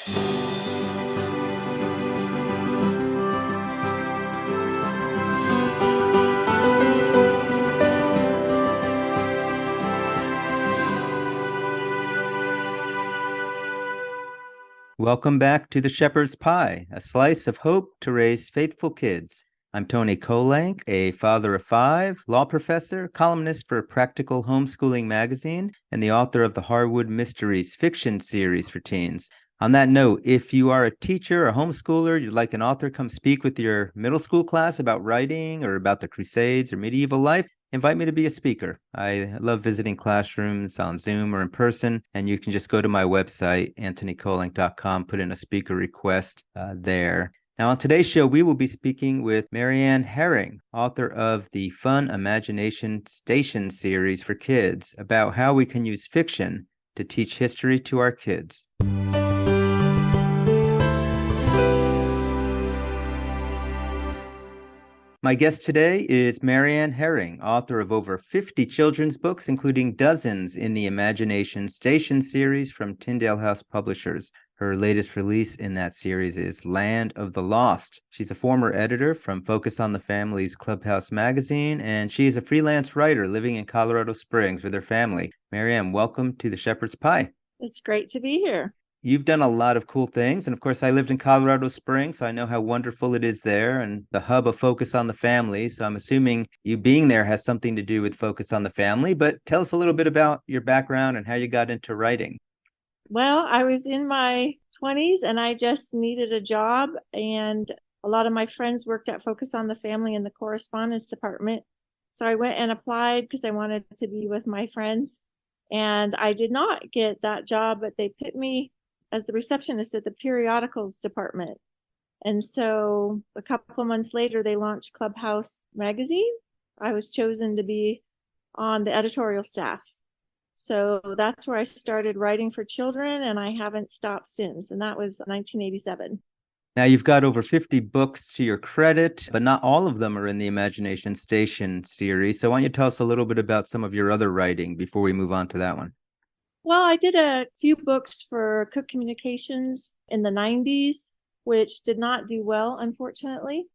Welcome back to The Shepherd's Pie, a slice of hope to raise faithful kids. I'm Tony Kolenc, a father of 5, law professor, columnist for Practical Homeschooling magazine, and the author of the Harwood Mysteries fiction series for teens. On that note, if you are a teacher or homeschooler, you'd like an author come speak with your middle school class about writing or about the Crusades or medieval life, invite me to be a speaker. I love visiting classrooms on Zoom or in person, and you can just go to my website, antonykolenc.com, put in a speaker request there. Now, on today's show, we will be speaking with Marianne Hering, author of the Fun Imagination Station series for kids, about how we can use fiction to teach history to our kids. My guest today is Marianne Hering, author of over 50 children's books, including dozens in the Imagination Station series from Tyndale House Publishers. Her latest release in that series is Land of the Lost. She's a former editor from Focus on the Family's Clubhouse magazine, and she is a freelance writer living in Colorado Springs with her family. Marianne, welcome to The Shepherd's Pie. It's great to be here. You've done a lot of cool things. And of course, I lived in Colorado Springs, so I know how wonderful it is there and the hub of Focus on the Family. So I'm assuming you being there has something to do with Focus on the Family. But tell us a little bit about your background and how you got into writing. Well, I was in my 20s and I just needed a job. And a lot of my friends worked at Focus on the Family in the correspondence department. So I went and applied because I wanted to be with my friends. And I did not get that job, but they put me as the receptionist at the periodicals department. And so a couple of months later, they launched Clubhouse magazine. I was chosen to be on the editorial staff. So that's where I started writing for children, and I haven't stopped since. And that was 1987. Now, you've got over 50 books to your credit, but not all of them are in the Imagination Station series. So why don't you tell us a little bit about some of your other writing before we move on to that one? Well, I did a few books for Cook Communications in the 90s, which did not do well, unfortunately.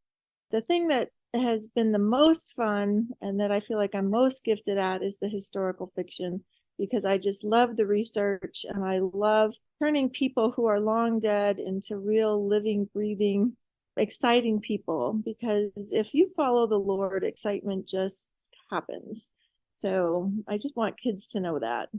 The thing that has been the most fun and that I feel like I'm most gifted at is the historical fiction, because I just love the research and I love turning people who are long dead into real living, breathing, exciting people. Because if you follow the Lord, excitement just happens. So I just want kids to know that.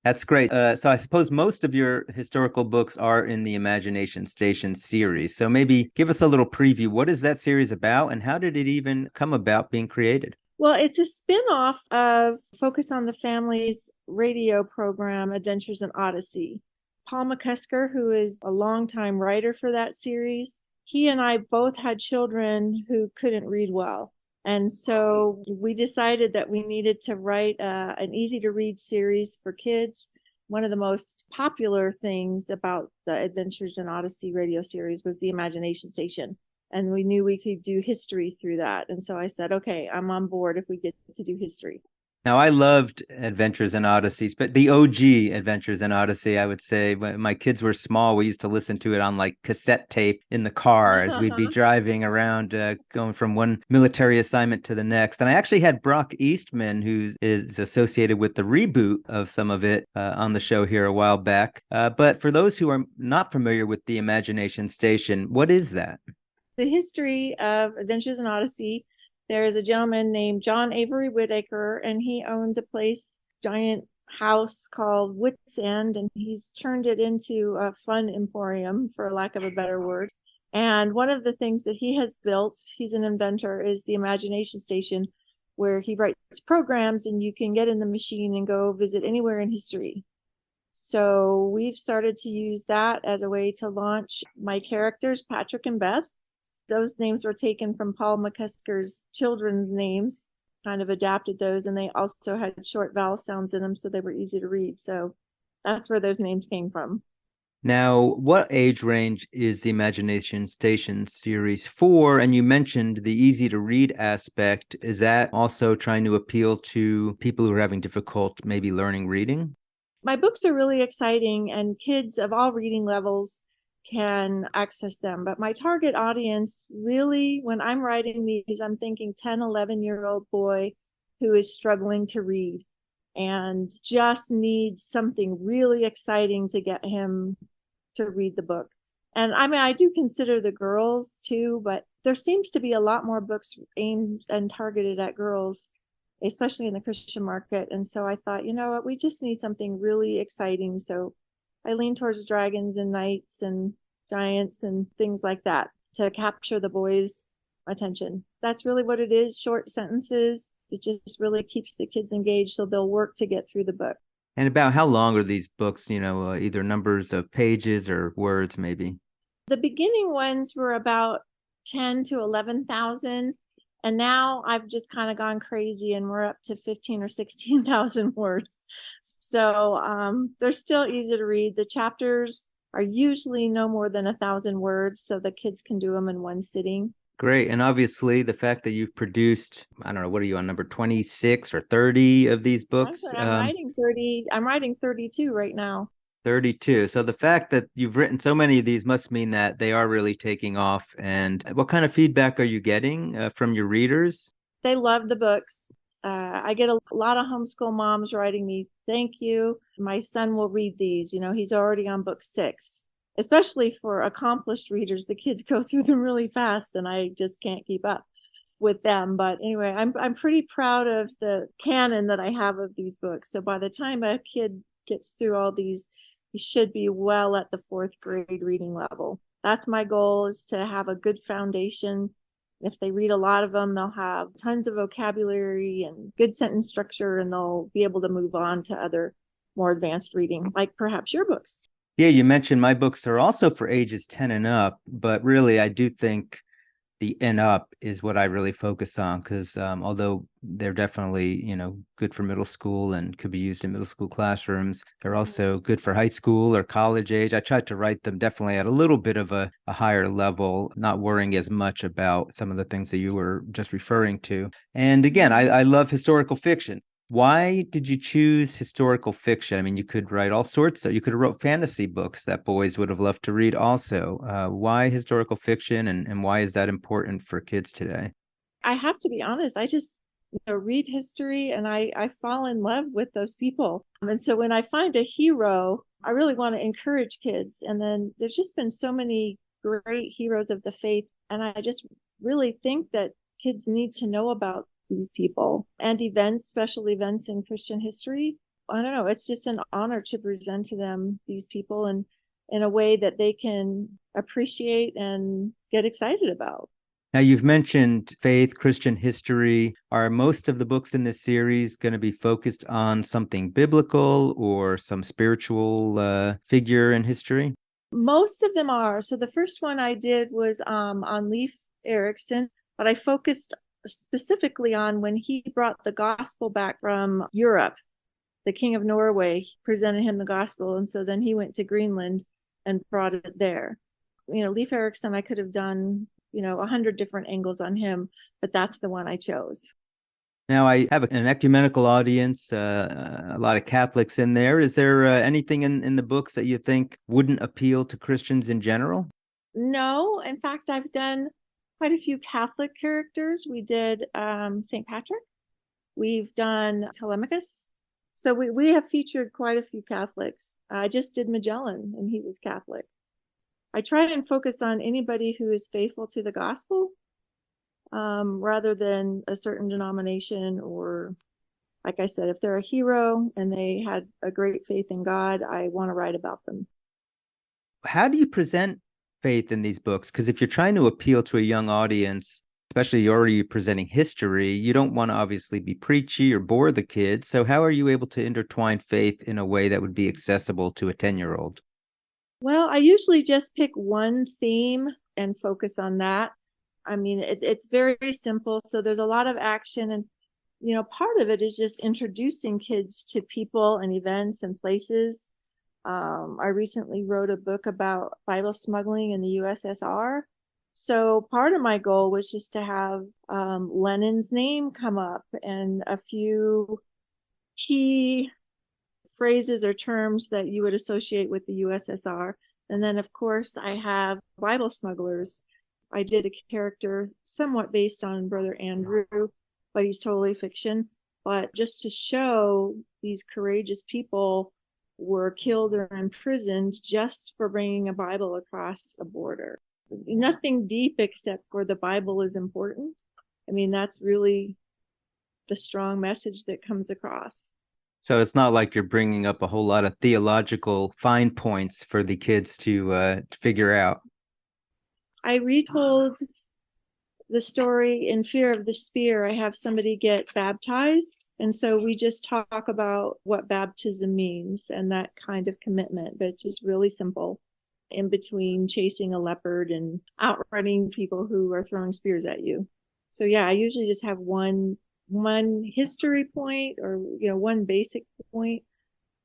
That's great. So I suppose most of your historical books are in the Imagination Station series. So maybe give us a little preview. What is that series about and how did it even come about being created? Well, it's a spin-off of Focus on the Family's radio program, Adventures in Odyssey. Paul McCusker, who is a longtime writer for that series, he and I both had children who couldn't read well. And so we decided that we needed to write an easy-to-read series for kids. One of the most popular things about the Adventures in Odyssey radio series was the Imagination Station. And we knew we could do history through that. And so I said, okay, I'm on board if we get to do history. Now, I loved Adventures in Odysseys, but the OG Adventures in Odyssey, I would say, when my kids were small, we used to listen to it on like cassette tape in the car as we'd be driving around, going from one military assignment to the next. And I actually had Brock Eastman, who is associated with the reboot of some of it, on the show here a while back. But for those who are not familiar with the Imagination Station, what is that? The history of Adventures in Odyssey. There is a gentleman named John Avery Whittaker, and he owns a giant house called Wits End, and he's turned it into a fun emporium, for lack of a better word. And one of the things that he has built, he's an inventor, is the Imagination Station, where he writes programs and you can get in the machine and go visit anywhere in history. So we've started to use that as a way to launch my characters, Patrick and Beth. Those names were taken from Paul McCusker's children's names, kind of adapted those, and they also had short vowel sounds in them, so they were easy to read. So that's where those names came from. Now, what age range is the Imagination Station series for? And you mentioned the easy to read aspect. Is that also trying to appeal to people who are having difficult maybe learning reading? My books are really exciting, and kids of all reading levels can access them. But my target audience, really, when I'm writing these, I'm thinking 10, 11-year-old boy who is struggling to read and just needs something really exciting to get him to read the book. And I mean, I do consider the girls too, but there seems to be a lot more books aimed and targeted at girls, especially in the Christian market. And so I thought, you know what, we just need something really exciting. So I lean towards dragons and knights and giants and things like that to capture the boys' attention. That's really what it is, short sentences. It just really keeps the kids engaged so they'll work to get through the book. And about how long are these books, either numbers of pages or words maybe? The beginning ones were about 10 to 11,000. And now I've just kind of gone crazy and we're up to 15 or 16,000 words. So they're still easy to read. The chapters are usually no more than 1,000 words, so the kids can do them in one sitting. Great. And obviously the fact that you've produced, I don't know, what are you on, number 26 or 30 of these books? Actually, I'm writing 30. I'm writing 32 right now. 32. So the fact that you've written so many of these must mean that they are really taking off. And what kind of feedback are you getting from your readers? They love the books. I get a lot of homeschool moms writing me, thank you. My son will read these. He's already on book 6. Especially for accomplished readers, the kids go through them really fast and I just can't keep up with them. But anyway, I'm pretty proud of the canon that I have of these books. So by the time a kid gets through all these, he should be well at the 4th grade reading level. That's my goal, is to have a good foundation. If they read a lot of them, they'll have tons of vocabulary and good sentence structure, and they'll be able to move on to other more advanced reading, like perhaps your books. Yeah, you mentioned my books are also for ages 10 and up, but really I do think the and up is what I really focus on because although they're definitely, good for middle school and could be used in middle school classrooms, they're also good for high school or college age. I tried to write them definitely at a little bit of a higher level, not worrying as much about some of the things that you were just referring to. And again, I love historical fiction. Why did you choose historical fiction? I mean, you could write all sorts of, you could have wrote fantasy books that boys would have loved to read also. Why historical fiction and why is that important for kids today? I have to be honest, I just read history and I fall in love with those people. And so when I find a hero, I really want to encourage kids. And then there's just been so many great heroes of the faith. And I just really think that kids need to know about these people and events, special events in Christian history. I don't know. It's just an honor to present to them these people and in a way that they can appreciate and get excited about. Now, you've mentioned faith, Christian history. Are most of the books in this series going to be focused on something biblical or some spiritual figure in history? Most of them are. So the first one I did was on Leif Erikson, but I focused specifically on when he brought the gospel back from Europe. The king of Norway presented him the gospel, and so then he went to Greenland and brought it there. Leif Erikson, I could have done 100 different angles on him, but that's the one I chose. Now, I have an ecumenical audience, a lot of Catholics in there. Is there anything in the books that you think wouldn't appeal to Christians in general? No, in fact, I've done quite a few Catholic characters. We did St. Patrick. We've done Telemachus. So we have featured quite a few Catholics. I just did Magellan, and he was Catholic. I try and focus on anybody who is faithful to the gospel rather than a certain denomination or, like I said, if they're a hero and they had a great faith in God, I want to write about them. How do you present faith in these books? Because if you're trying to appeal to a young audience, especially you're already presenting history, you don't want to obviously be preachy or bore the kids. So how are you able to intertwine faith in a way that would be accessible to a 10-year-old? Well, I usually just pick one theme and focus on that. I mean, it's very simple. So there's a lot of action and, part of it is just introducing kids to people and events and places. I recently wrote a book about Bible smuggling in the USSR. So part of my goal was just to have Lenin's name come up and a few key phrases or terms that you would associate with the USSR. And then, of course, I have Bible smugglers. I did a character somewhat based on Brother Andrew, but he's totally fiction. But just to show these courageous people were killed or imprisoned just for bringing a Bible across a border. Nothing deep except for the Bible is important. I mean, that's really the strong message that comes across. So it's not like you're bringing up a whole lot of theological fine points for the kids to figure out. I retold the story in Fear of the Spear. I have somebody get baptized. And so we just talk about what baptism means and that kind of commitment, but it's just really simple in between chasing a leopard and outrunning people who are throwing spears at you. So yeah, I usually just have one history point or, one basic point,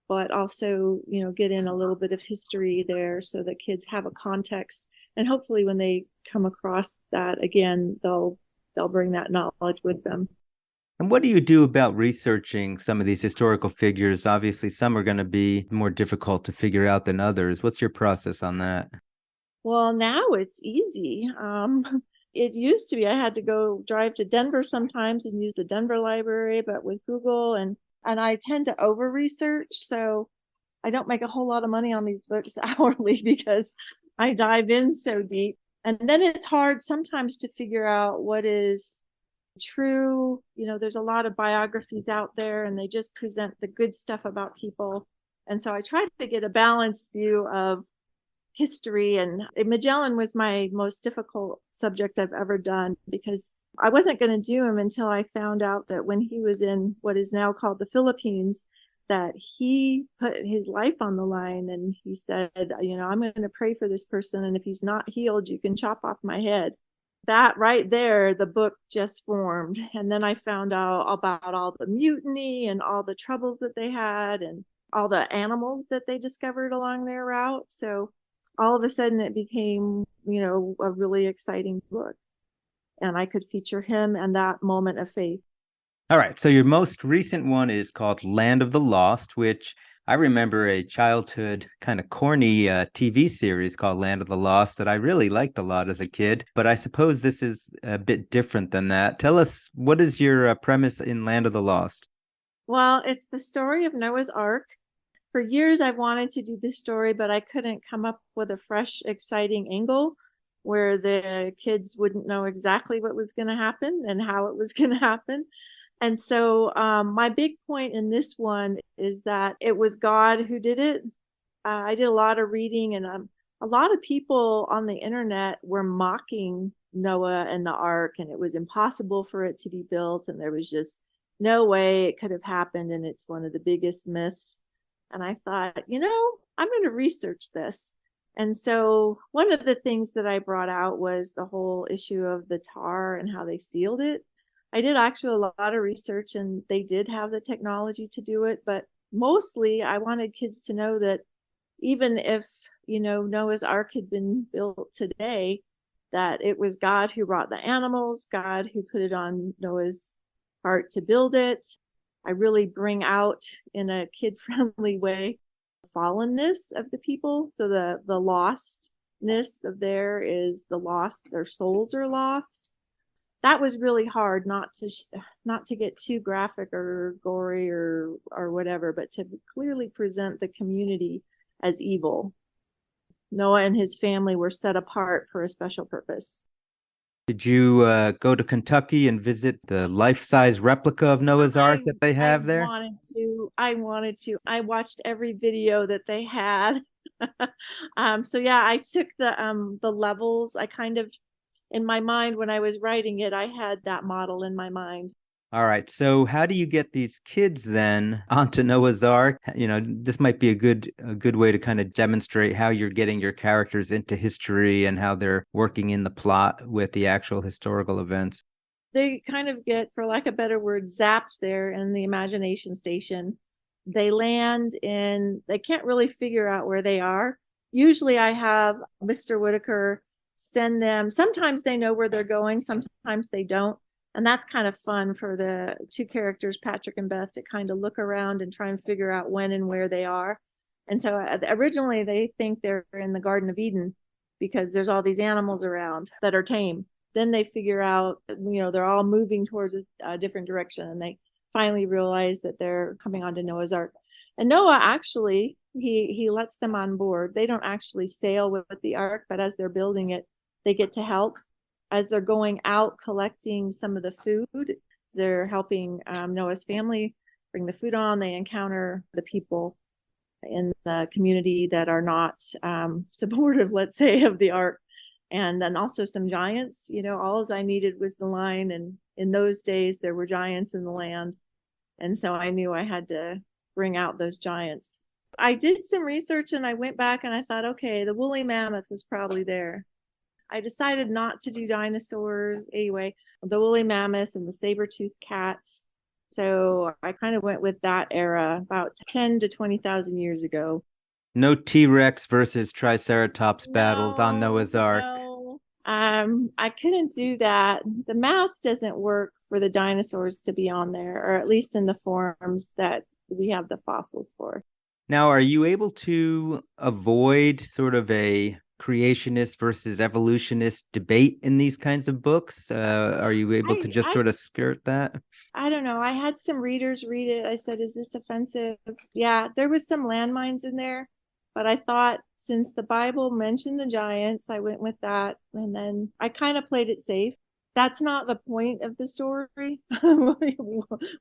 but also, get in a little bit of history there so that kids have a context. And hopefully when they come across that again, they'll bring that knowledge with them. And what do you do about researching some of these historical figures? Obviously, some are going to be more difficult to figure out than others. What's your process on that? Well, now it's easy. It used to be I had to go drive to Denver sometimes and use the Denver library, but with Google and I tend to over research. So I don't make a whole lot of money on these books hourly because I dive in so deep. And then it's hard sometimes to figure out what is true. There's a lot of biographies out there and they just present the good stuff about people. And so I tried to get a balanced view of history, and Magellan was my most difficult subject I've ever done because I wasn't going to do him until I found out that when he was in what is now called the Philippines, that he put his life on the line and he said, I'm going to pray for this person. And if he's not healed, you can chop off my head. That right there, the book just formed. And then I found out about all the mutiny and all the troubles that they had and all the animals that they discovered along their route. So all of a sudden it became, a really exciting book. And I could feature him and that moment of faith. All right. So your most recent one is called Land of the Lost, which I remember a childhood kind of corny TV series called Land of the Lost that I really liked a lot as a kid. But I suppose this is a bit different than that. Tell us, what is your premise in Land of the Lost? Well, it's the story of Noah's Ark. For years, I've wanted to do this story, but I couldn't come up with a fresh, exciting angle where the kids wouldn't know exactly what was going to happen and how it was going to happen. And so my big point in this one is that it was God who did it. I did a lot of reading, and a lot of people on the internet were mocking Noah and the ark, and it was impossible for it to be built. And there was just no way it could have happened. And it's one of the biggest myths. And I thought, I'm going to research this. And so one of the things that I brought out was the whole issue of the tar and how they sealed it. I did actually a lot of research and they did have the technology to do it. But mostly I wanted kids to know that even if, Noah's Ark had been built today, that it was God who brought the animals, God who put it on Noah's heart to build it. I really bring out in a kid-friendly way fallenness of the people. So the lostness of there is the lost, their souls are lost. That was really hard not to get too graphic or gory or whatever, but to clearly present the community as evil. Noah and his family were set apart for a special purpose. Did you go to Kentucky and visit the life-size replica of Noah's Ark that they have there? I wanted to. I watched every video that they had. So yeah, I took the levels. I kind of, in my mind, when I was writing it, I had that model in my mind. All right. So how do you get these kids then onto Noah's Ark? This might be a good way to kind of demonstrate how you're getting your characters into history and how they're working in the plot with the actual historical events. They kind of get, for lack of a better word, zapped there in the imagination station. They land they can't really figure out where they are. Usually I have Mr. Whitaker send them. Sometimes they know where they're going. Sometimes they don't. And that's kind of fun for the two characters, Patrick and Beth, to kind of look around and try and figure out when and where they are. And so originally they think they're in the Garden of Eden because there's all these animals around that are tame. Then they figure out, they're all moving towards a different direction, and they finally realize that they're coming onto Noah's Ark. And Noah actually, he lets them on board. They don't actually sail with the ark, but as they're building it, they get to help. As they're going out collecting some of the food, they're helping Noah's family bring the food on. They encounter the people in the community that are not supportive, let's say, of the ark. And then also some giants. All I needed was the line. And in those days, there were giants in the land. And so I knew I had to bring out those giants. I did some research and I went back and I thought, okay, the woolly mammoth was probably there. I decided not to do dinosaurs anyway, the woolly mammoths and the saber-toothed cats. So I kind of went with that era about 10 to 20,000 years ago. No T-Rex versus Triceratops battles on Noah's Ark. No. I couldn't do that. The math doesn't work for the dinosaurs to be on there, or at least in the forms that we have the fossils for. Now, are you able to avoid sort of a creationist versus evolutionist debate in these kinds of books? Are you able to just sort of skirt that? I don't know. I had some readers read it. I said, is this offensive? Yeah, there was some landmines in there, but I thought since the Bible mentioned the giants, I went with that. And then I kind of played it safe. That's not the point of the story,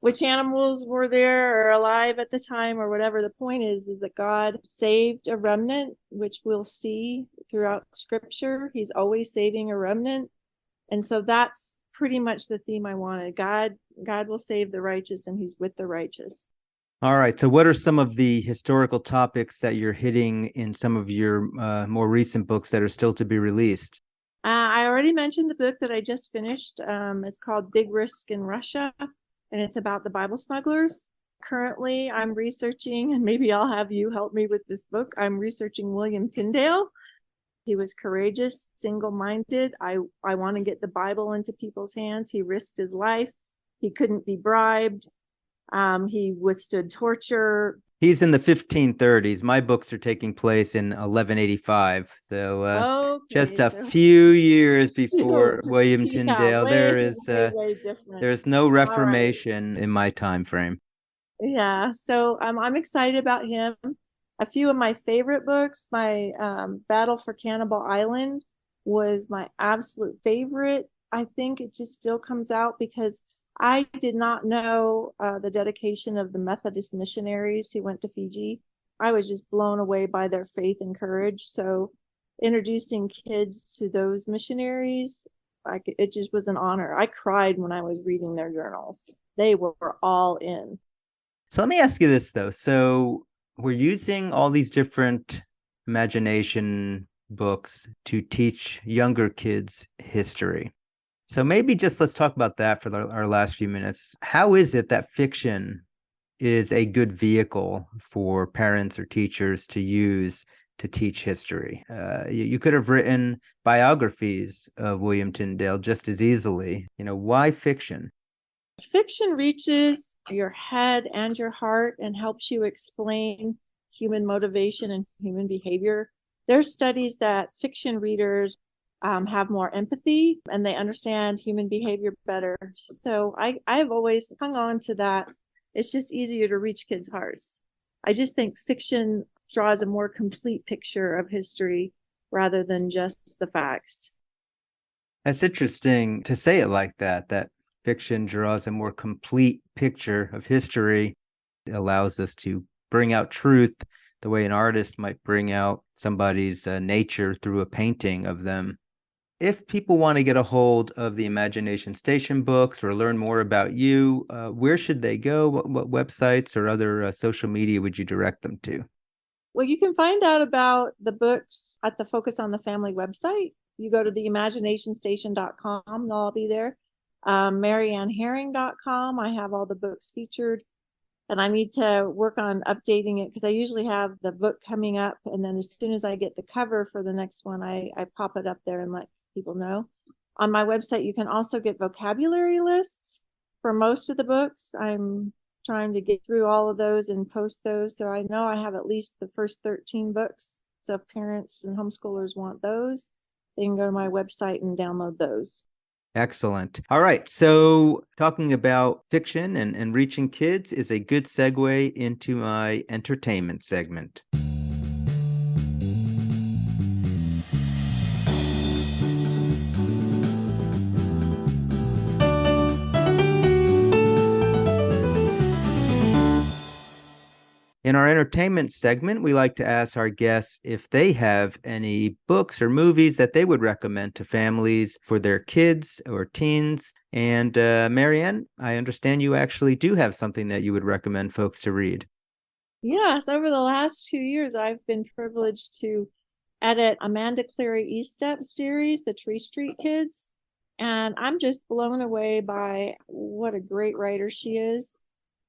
which animals were there or alive at the time or whatever. The point is that God saved a remnant, which we'll see throughout scripture. He's always saving a remnant. And so that's pretty much the theme I wanted. God will save the righteous, and he's with the righteous. All right. So what are some of the historical topics that you're hitting in some of your more recent books that are still to be released? I already mentioned the book that I just finished. It's called Big Risk in Russia, and it's about the Bible smugglers. Currently, I'm researching, and maybe I'll have you help me with this book. I'm researching William Tyndale. He was courageous, single-minded. I want to get the Bible into people's hands. He risked his life. He couldn't be bribed. He withstood torture. He's in the 1530s. My books are taking place in 1185. So just a few years before William Tyndale. There's no Reformation in my time frame. Yeah, so I'm excited about him. A few of my favorite books, my Battle for Cannibal Island was my absolute favorite. I think it just still comes out because I did not know the dedication of the Methodist missionaries who went to Fiji. I was just blown away by their faith and courage. So introducing kids to those missionaries, it just was an honor. I cried when I was reading their journals. They were all in. So let me ask you this, though. So we're using all these different imagination books to teach younger kids history. So maybe just let's talk about that for our last few minutes. How is it that fiction is a good vehicle for parents or teachers to use to teach history? You could have written biographies of William Tyndale just as easily. Why fiction? Fiction reaches your head and your heart and helps you explain human motivation and human behavior. There's studies that fiction readers have more empathy and they understand human behavior better. So I've always hung on to that. It's just easier to reach kids' hearts. I just think fiction draws a more complete picture of history rather than just the facts. That's interesting to say it like that fiction draws a more complete picture of history. It allows us to bring out truth the way an artist might bring out somebody's nature through a painting of them. If people want to get a hold of the Imagination Station books or learn more about you, where should they go? What websites or other social media would you direct them to? Well, you can find out about the books at the Focus on the Family website. You go to the imaginationstation.com, they'll all be there. Mariannehering.com, I have all the books featured. And I need to work on updating it because I usually have the book coming up. And then as soon as I get the cover for the next one, I pop it up there and let people know. On my website, you can also get vocabulary lists for most of the books. I'm trying to get through all of those and post those. So I know I have at least the first 13 books. So if parents and homeschoolers want those, they can go to my website and download those. Excellent. All right. So talking about fiction and reaching kids is a good segue into my entertainment segment. In our entertainment segment, we like to ask our guests if they have any books or movies that they would recommend to families for their kids or teens. And Marianne, I understand you actually do have something that you would recommend folks to read. Yes, over the last 2 years, I've been privileged to edit Amanda Cleary Eastep series, The Tree Street Kids. And I'm just blown away by what a great writer she is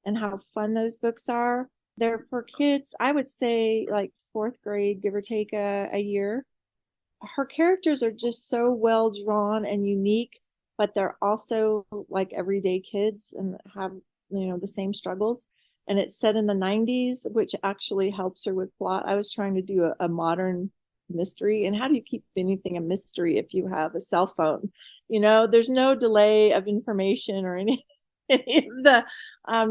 and how fun those books are. They're for kids, I would say like fourth grade, give or take a year. Her characters are just so well drawn and unique, but they're also like everyday kids and have, the same struggles. And it's set in the 90s, which actually helps her with plot. I was trying to do a modern mystery. And how do you keep anything a mystery if you have a cell phone? There's no delay of information or any of the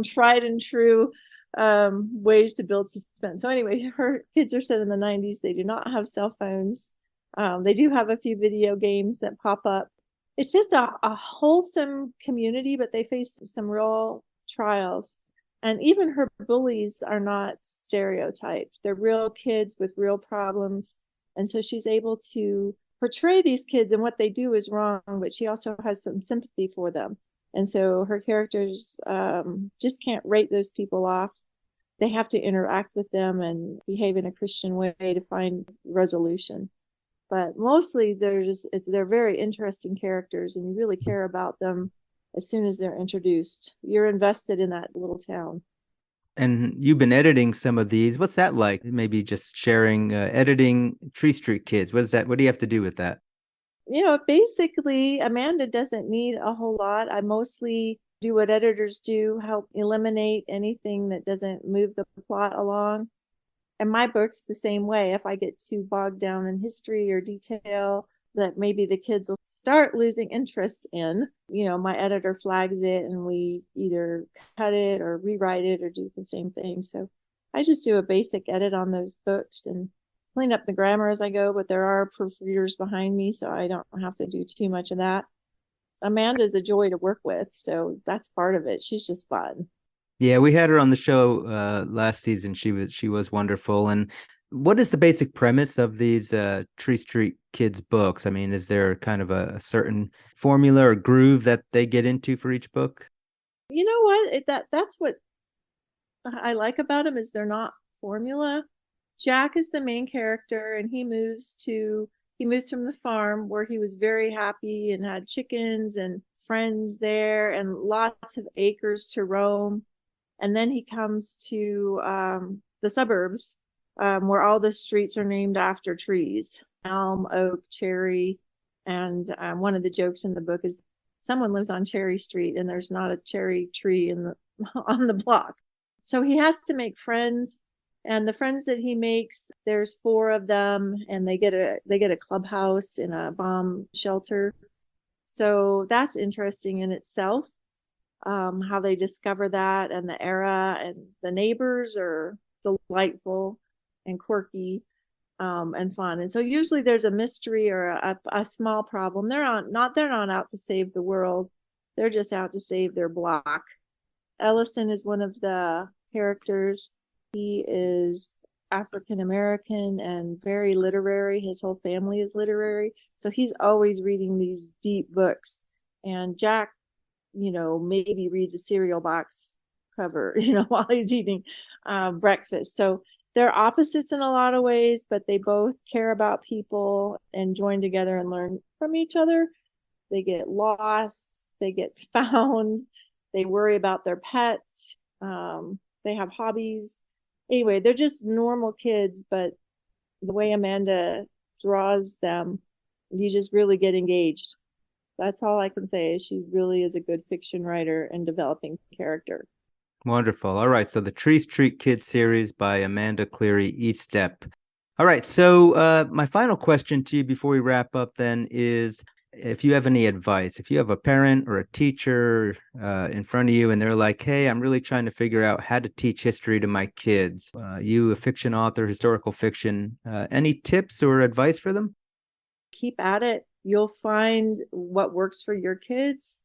tried and true ways to build suspense. So anyway, her kids are set in the 90s. They do not have cell phones. They do have a few video games that pop up. It's just a wholesome community, but they face some real trials. And even her bullies are not stereotyped. They're real kids with real problems. And so she's able to portray these kids and what they do is wrong, but she also has some sympathy for them. And so her characters just can't write those people off. They have to interact with them and behave in a Christian way to find resolution. But mostly they're very interesting characters, and you really care about them as soon as they're introduced. You're invested in that little town. And you've been editing some of these. What's that like? Maybe just sharing, editing Tree Street Kids. What is that? What do you have to do with that? Basically, Amanda doesn't need a whole lot. I mostly do what editors do, help eliminate anything that doesn't move the plot along. And my book's the same way. If I get too bogged down in history or detail that maybe the kids will start losing interest in, my editor flags it and we either cut it or rewrite it or do the same thing. So I just do a basic edit on those books and clean up the grammar as I go, but there are proofreaders behind me, so I don't have to do too much of that. Amanda's a joy to work with, so that's part of it. She's just fun. Yeah, we had her on the show last season. She was wonderful. And what is the basic premise of these Tree Street Kids books? I mean, is there kind of a certain formula or groove that they get into for each book? You know what? That's what I like about them is they're not formula. Jack is the main character, and he moves from the farm where he was very happy and had chickens and friends there and lots of acres to roam. And then he comes to the suburbs where all the streets are named after trees: elm, oak, cherry. And one of the jokes in the book is someone lives on Cherry Street and there's not a cherry tree on the block. So he has to make friends. And the friends that he makes, there's 4 of them, and they get a clubhouse in a bomb shelter. So that's interesting in itself, how they discover that, and the era, and the neighbors are delightful and quirky and fun. And so usually there's a mystery or a small problem. They're not out to save the world. They're just out to save their block. Ellison is one of the characters. He is African American and very literary. His whole family is literary. So he's always reading these deep books. And Jack, maybe reads a cereal box cover, while he's eating breakfast. So they're opposites in a lot of ways, but they both care about people and join together and learn from each other. They get lost. They get found. They worry about their pets. They have hobbies. Anyway, they're just normal kids, but the way Amanda draws them, you just really get engaged. That's all I can say is she really is a good fiction writer and developing character. Wonderful. All right. So the Trees Treat Kids series by Amanda Cleary Eastep. All right. So my final question to you before we wrap up then is if you have any advice, if you have a parent or a teacher in front of you and they're like, hey, I'm really trying to figure out how to teach history to my kids. You, a fiction author, historical fiction, any tips or advice for them? Keep at it. You'll find what works for your kids.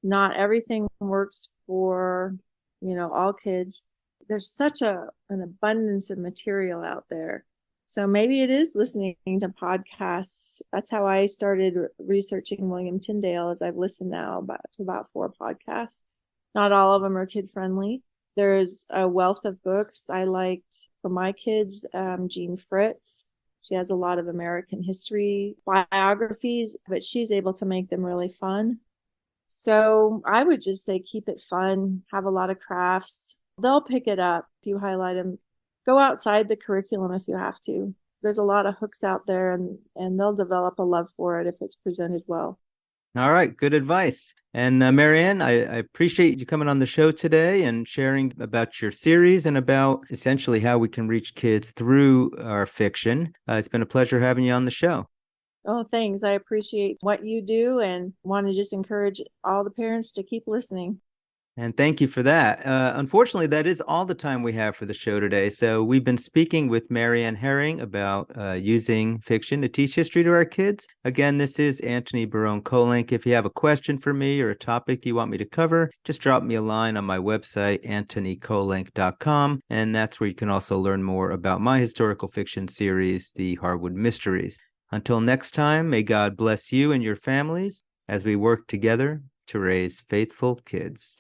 Not everything works for, all kids. There's such an abundance of material out there. So maybe it is listening to podcasts. That's how I started researching William Tyndale, as I've listened now to about 4 podcasts. Not all of them are kid friendly. There's a wealth of books. I liked for my kids, Jean Fritz. She has a lot of American history biographies, but she's able to make them really fun. So I would just say keep it fun, have a lot of crafts. They'll pick it up if you highlight them. Go outside the curriculum if you have to. There's a lot of hooks out there, and they'll develop a love for it if it's presented well. All right, good advice. And Marianne, I appreciate you coming on the show today and sharing about your series and about essentially how we can reach kids through our fiction. It's been a pleasure having you on the show. Oh, thanks. I appreciate what you do and want to just encourage all the parents to keep listening. And thank you for that. Unfortunately, that is all the time we have for the show today. So we've been speaking with Marianne Hering about using fiction to teach history to our kids. Again, this is Antony Barone Kolenc. If you have a question for me or a topic you want me to cover, just drop me a line on my website, antonykolenc.com. And that's where you can also learn more about my historical fiction series, The Harwood Mysteries. Until next time, may God bless you and your families as we work together to raise faithful kids.